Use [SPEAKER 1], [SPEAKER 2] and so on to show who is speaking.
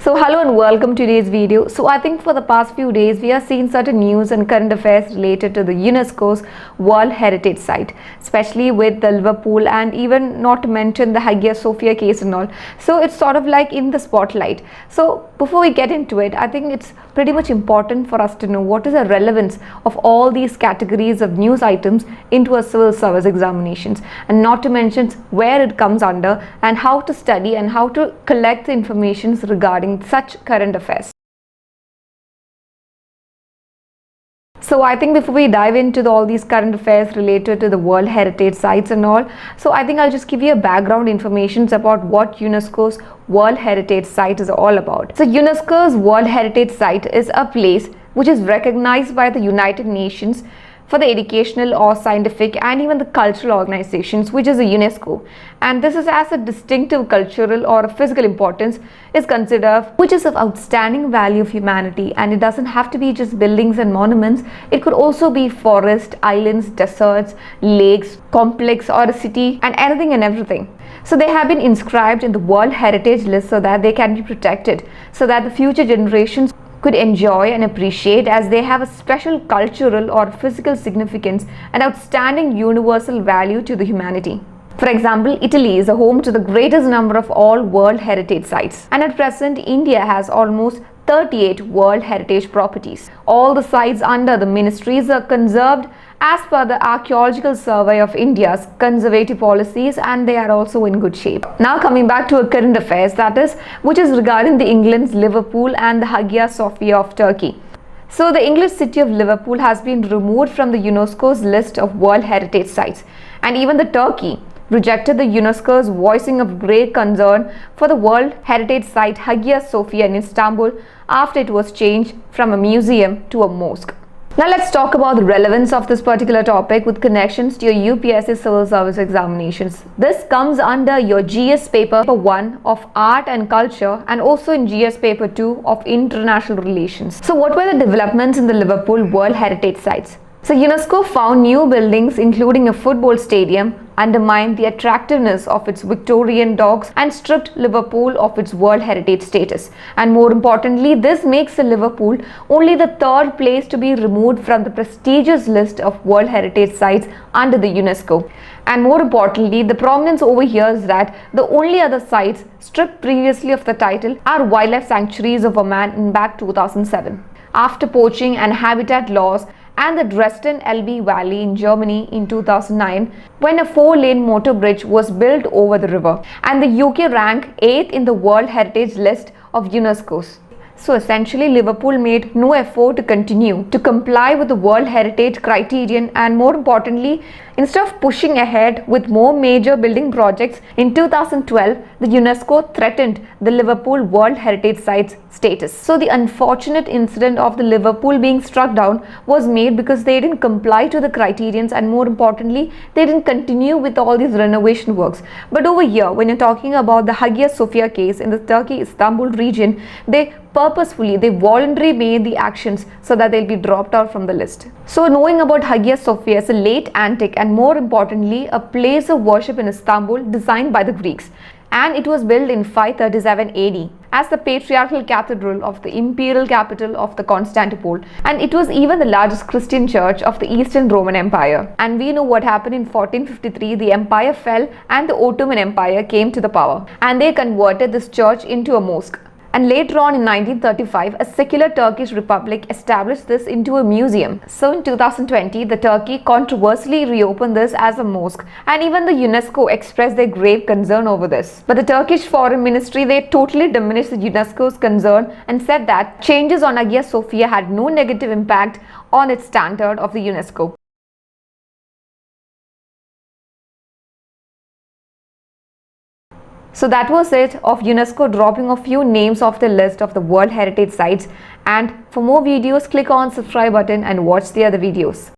[SPEAKER 1] So hello and welcome to today's video. So I think for the past few days we have seen certain news and current affairs related to the UNESCO's World Heritage Site, especially with the Liverpool and even not to mention the Hagia Sophia case and all. So it's sort of like in the spotlight. So before we get into it, I think it's pretty much important for us to know what is the relevance of all these categories of news items into a civil service examinations, and not to mention where it comes under and how to study and how to collect the information regarding such current affairs. So I think before we dive into all these current affairs related to the World Heritage Sites and all, so I think I'll just give you a background information about what UNESCO's World Heritage Site is all about. So UNESCO's World Heritage Site is a place which is recognized by the United Nations for the educational or scientific and even the cultural organizations, which is the UNESCO, and this is as a distinctive cultural or physical importance is considered, which is of outstanding value of humanity. And it doesn't have to be just buildings and monuments, it could also be forest, islands, deserts, lakes, complex or a city, and anything and everything. So they have been inscribed in the World Heritage List so that they can be protected, so that the future generations could enjoy and appreciate, as they have a special cultural or physical significance and outstanding universal value to the humanity. For example, Italy is a home to the greatest number of all World Heritage Sites, and at present India has almost 38 World Heritage properties. All the sites under the ministries are conserved as per the Archaeological Survey of India's conservative policies, and they are also in good shape. Now coming back to a current affairs, that is, which is regarding the England's Liverpool and the Hagia Sophia of Turkey. So the English city of Liverpool has been removed from the UNESCO's list of World Heritage Sites, and even the Turkey rejected the UNESCO's voicing of great concern for the World Heritage Site Hagia Sophia in Istanbul after it was changed from a museum to a mosque. Now let's talk about the relevance of this particular topic with connections to your UPSC Civil Service examinations. This comes under your GS paper 1 of Art and Culture, and also in GS paper 2 of International Relations. So what were the developments in the Liverpool World Heritage Sites? So UNESCO found new buildings, including a football stadium, undermined the attractiveness of its Victorian docks and stripped Liverpool of its World Heritage status. And more importantly, this makes the Liverpool only the third place to be removed from the prestigious list of World Heritage Sites under the UNESCO. And more importantly, the prominence over here is that the only other sites stripped previously of the title are wildlife sanctuaries of Oman in back 2007. After poaching and habitat loss, and the Dresden-Elbe Valley in Germany in 2009, when a 4-lane motor bridge was built over the river, and the UK ranked 8th in the World Heritage List of UNESCO's. So essentially, Liverpool made no effort to continue to comply with the World Heritage criterion, and more importantly, instead of pushing ahead with more major building projects, in 2012, the UNESCO threatened the Liverpool World Heritage Sites status. So the unfortunate incident of the Liverpool being struck down was made because they didn't comply to the criterions, and more importantly, they didn't continue with all these renovation works. But over here, when you're talking about the Hagia Sophia case in the Turkey-Istanbul region, they voluntarily made the actions so that they'll be dropped out from the list. So knowing about Hagia Sophia is a late antique and more importantly a place of worship in Istanbul designed by the Greeks, and it was built in 537 AD as the patriarchal cathedral of the imperial capital of the Constantinople, and it was even the largest Christian church of the Eastern Roman Empire. And we know what happened in 1453. The empire fell and the Ottoman Empire came to the power, and they converted this church into a mosque. And later on in 1935, a secular Turkish republic established this into a museum. So in 2020, the Turkey controversially reopened this as a mosque, and even the UNESCO expressed their grave concern over this. But the Turkish Foreign Ministry, they totally diminished the UNESCO's concern and said that changes on Hagia Sophia had no negative impact on its standard of the UNESCO. So that was it of UNESCO dropping a few names off the list of the World Heritage Sites. And for more videos, click on subscribe button and watch the other videos.